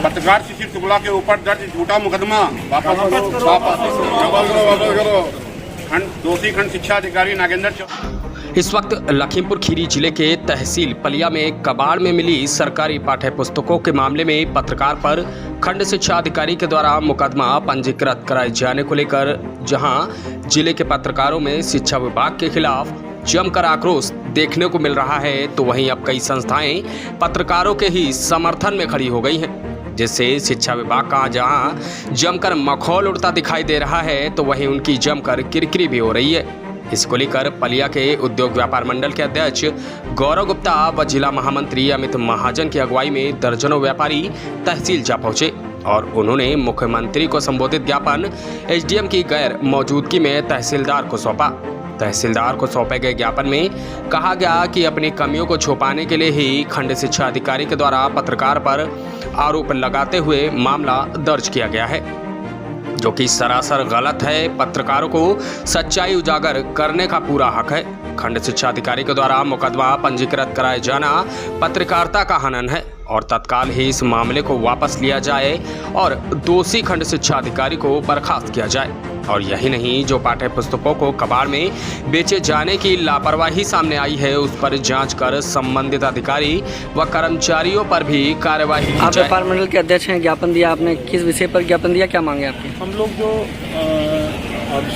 पत्रकार शिशिर शुक्ला के ऊपर दर्ज झूठा मुकदमा वापस करो। दोषी खंड शिक्षा अधिकारी नागेंद्र चौधरी। इस वक्त लखीमपुर खीरी जिले के तहसील पलिया में कबाड़ में मिली सरकारी पाठ्य पुस्तकों के मामले में पत्रकार पर खंड शिक्षा अधिकारी के द्वारा मुकदमा पंजीकृत कराए जाने को लेकर जहां जिले के पत्रकारों में शिक्षा विभाग के खिलाफ जमकर आक्रोश देखने को मिल रहा है, तो वहीं अब कई संस्थाएं पत्रकारों के ही समर्थन में खड़ी हो गई हैं, जिससे शिक्षा विभाग का जहां जमकर मखौल उड़ता दिखाई दे रहा है, तो वहीं उनकी जमकर किरकिरी भी हो रही है। इसको लेकर पलिया के उद्योग व्यापार मंडल के अध्यक्ष गौरव गुप्ता व जिला महामंत्री अमित महाजन की अगुवाई में दर्जनों व्यापारी तहसील जा पहुंचे और उन्होंने मुख्यमंत्री को संबोधित ज्ञापन एसडीएम की गैर मौजूदगी में तहसीलदार को सौंपा। तहसीलदार को सौंपे गए ज्ञापन में कहा गया कि अपनी कमियों को छुपाने के लिए ही खंड शिक्षा अधिकारी के द्वारा पत्रकार पर आरोप लगाते हुए मामला दर्ज किया गया है, जो कि सरासर गलत है। पत्रकारों को सच्चाई उजागर करने का पूरा हक है। खंड शिक्षा अधिकारी के द्वारा मुकदमा पंजीकृत कराए जाना पत्रकारिता का हनन है और तत्काल ही इस मामले को वापस लिया जाए और दोषी खंड शिक्षा अधिकारी को बर्खास्त किया जाए। और यही नहीं, जो पाठ्य पुस्तकों को कबाड़ में बेचे जाने की लापरवाही सामने आई है, उस पर जांच कर संबंधित अधिकारी व कर्मचारियों पर भी कार्यवाही की जाए। आप व्यापार मंडल के अध्यक्ष हैं, ज्ञापन दिया आपने, किस विषय पर ज्ञापन दिया, क्या मांगे आपके? हम लोग जो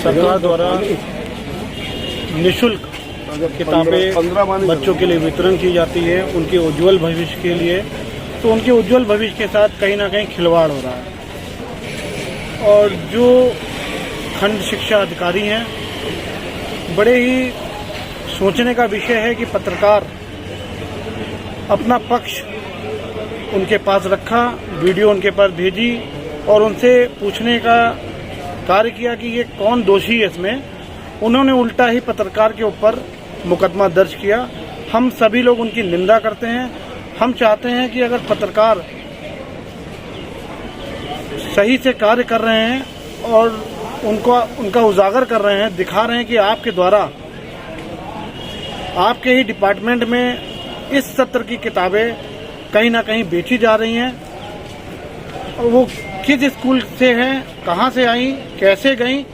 सरकार द्वारा निःशुल्क किताबें बच्चों के लिए वितरण की जाती है उनके उज्जवल भविष्य के लिए, तो उनके उज्जवल भविष्य के साथ कहीं ना कहीं खिलवाड़ हो रहा है। और जो खंड शिक्षा अधिकारी हैं, बड़े ही सोचने का विषय है कि पत्रकार अपना पक्ष उनके पास रखा, वीडियो उनके पास भेजी और उनसे पूछने का कार्य किया कि ये कौन दोषी है इसमें। उन्होंने उल्टा ही पत्रकार के ऊपर मुकदमा दर्ज किया। हम सभी लोग उनकी निंदा करते हैं। हम चाहते हैं कि अगर पत्रकार सही से कार्य कर रहे हैं और उनका उजागर कर रहे हैं, दिखा रहे हैं कि आपके द्वारा आपके ही डिपार्टमेंट में इस सत्र की किताबें कहीं ना कहीं बेची जा रही हैं और वो किस स्कूल से हैं, कहाँ से आई, कैसे गई,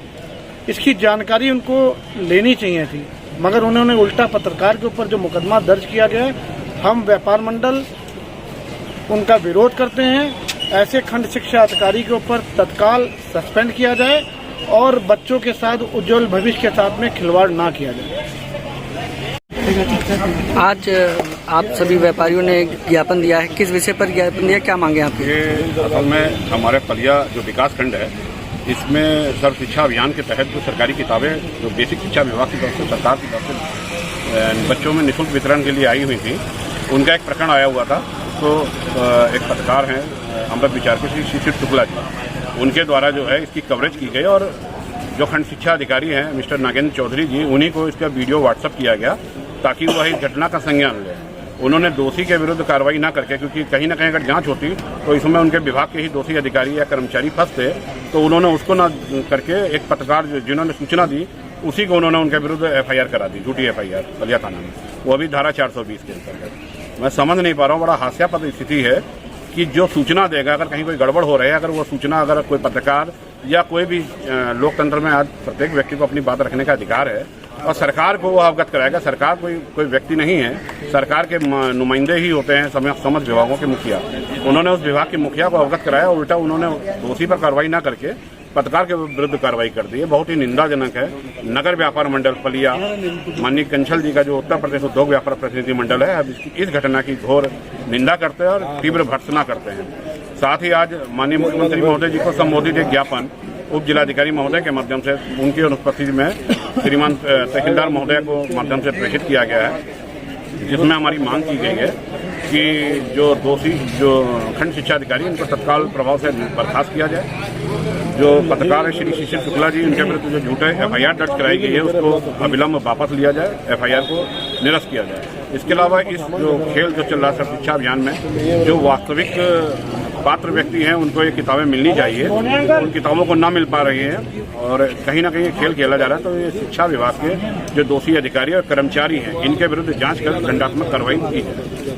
इसकी जानकारी उनको लेनी चाहिए थी, मगर उन्होंने उल्टा पत्रकार के ऊपर जो मुकदमा दर्ज किया गया है, हम व्यापार मंडल उनका विरोध करते हैं। ऐसे खंड शिक्षा अधिकारी के ऊपर तत्काल सस्पेंड किया जाए और बच्चों के साथ उज्जवल भविष्य के साथ में खिलवाड़ ना किया जाए। आज आप सभी व्यापारियों ने ज्ञापन दिया है, किस विषय पर ज्ञापन दिया, क्या मांगे आपके? ये असल में हमारे पलिया जो विकास खंड है, इसमें सर्व शिक्षा अभियान के तहत जो सरकारी किताबें जो बेसिक शिक्षा विभाग की तरफ से, सरकार की तरफ से बच्चों में निःशुल्क वितरण के लिए आई हुई थी, उनका एक प्रकरण आया हुआ था। तो एक पत्रकार हैं अमृत विचार के श्री शिशिर शुक्ला जी, उनके द्वारा जो है इसकी कवरेज की गई और जो खंड शिक्षा अधिकारी हैं मिस्टर नागेंद्र चौधरी जी, उन्हीं को इसका वीडियो व्हाट्सअप किया गया ताकि वह इस घटना का संज्ञान ले। उन्होंने दोषी के विरुद्ध कार्रवाई ना करके, क्योंकि कहीं ना कहीं अगर जांच होती तो इसमें उनके विभाग के ही दोषी अधिकारी या कर्मचारी फंसते, तो उन्होंने उसको ना करके एक पत्रकार जिन्होंने सूचना दी उसी को उन्होंने उनके विरुद्ध एफआईआर करा दी, झूठी एफआईआर पलिया थाना में, वो भी धारा 420 के अंतर्गत। मैं समझ नहीं पा रहा हूँ, बड़ा हास्यास्पद स्थिति है कि जो सूचना देगा, अगर कहीं कोई गड़बड़ हो रही है, अगर वो सूचना, अगर कोई पत्रकार या कोई भी लोकतंत्र में आज प्रत्येक व्यक्ति को अपनी बात रखने का अधिकार है और सरकार को वो अवगत कराएगा। सरकार कोई व्यक्ति नहीं है, सरकार के नुमाइंदे ही होते हैं समझ विभागों के मुखिया। उन्होंने उस विभाग के मुखिया को अवगत कराया, उल्टा उन्होंने दोषी पर कार्रवाई ना करके पत्रकार के विरुद्ध कार्रवाई कर दी है। बहुत ही निंदाजनक है। नगर व्यापार मंडल पलिया माननीय कंछल जी का जो उत्तर प्रदेश उद्योग व्यापार प्रतिनिधि मंडल है, अब इस घटना की घोर निंदा करते हैं और तीव्र भर्त्सना करते हैं। साथ ही आज माननीय मुख्यमंत्री महोदय जी को संबोधित एक ज्ञापन उप जिलाधिकारी महोदय के माध्यम से उनकी अनुपस्थिति में श्रीमान तहसीलदार महोदय को माध्यम से प्रेषित किया गया है, जिसमें हमारी मांग की गई है कि जो दोषी जो खंड शिक्षा अधिकारी उनको तत्काल प्रभाव से बर्खास्त किया जाए। जो पत्रकार है श्री शिशिर शुक्ला जी, उनके विरुद्ध जो झूठे एफआईआर दर्ज कराई गई है उसको अविलंब वापस लिया जाए, एफआईआर को निरस्त किया जाए। इसके अलावा इस जो खेल जो चल रहा है सर्व शिक्षा अभियान में, जो वास्तविक पात्र व्यक्ति हैं उनको ये किताबें मिलनी चाहिए, उन किताबों को ना मिल पा रही है और कहीं ना कहीं खेल खेला जा रहा है। तो ये शिक्षा विभाग के जो दोषी अधिकारी और कर्मचारी हैं, इनके विरुद्ध जांच कर दंडात्मक कार्रवाई की है।